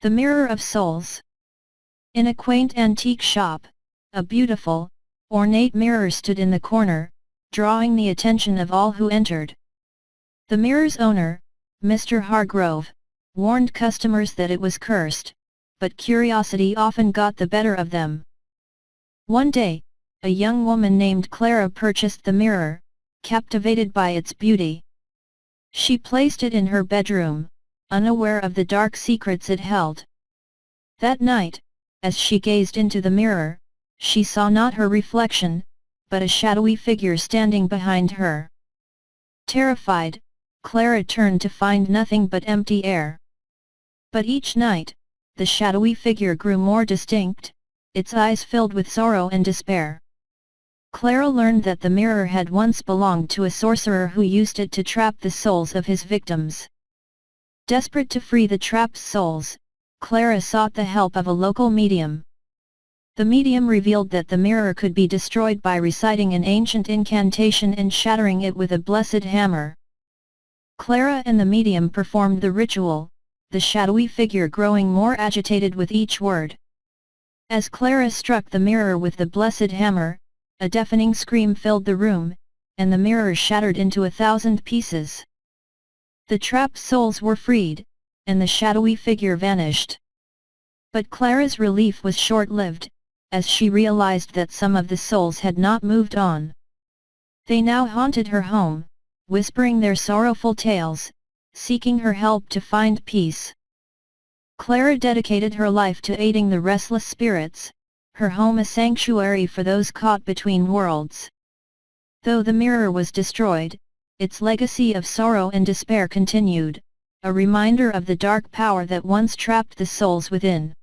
The Mirror of Souls. In a quaint antique shop, a beautiful, ornate mirror stood in the corner, drawing the attention of all who entered. The mirror's owner, Mr. Hargrove, warned customers that it was cursed, but curiosity often got the better of them. One day, a young woman named Clara purchased the mirror, captivated by its beauty. She placed it in her bedroom, unaware of the dark secrets it held. That night, as she gazed into the mirror, she saw not her reflection, but a shadowy figure standing behind her. Terrified, Clara turned to find nothing but empty air. But each night, the shadowy figure grew more distinct, its eyes filled with sorrow and despair. Clara learned that the mirror had once belonged to a sorcerer who used it to trap the souls of his victims. Desperate to free the trapped souls, Clara sought the help of a local medium. The medium revealed that the mirror could be destroyed by reciting an ancient incantation and shattering it with a blessed hammer. Clara and the medium performed the ritual, the shadowy figure growing more agitated with each word. As Clara struck the mirror with the blessed hammer, a deafening scream filled the room, and the mirror shattered into 1,000 pieces. The trapped souls were freed, and the shadowy figure vanished. But Clara's relief was short-lived, as she realized that some of the souls had not moved on. They now haunted her home, whispering their sorrowful tales, seeking her help to find peace. Clara dedicated her life to aiding the restless spirits, her home a sanctuary for those caught between worlds. Though the mirror was destroyed, its legacy of sorrow and despair continued, a reminder of the dark power that once trapped the souls within.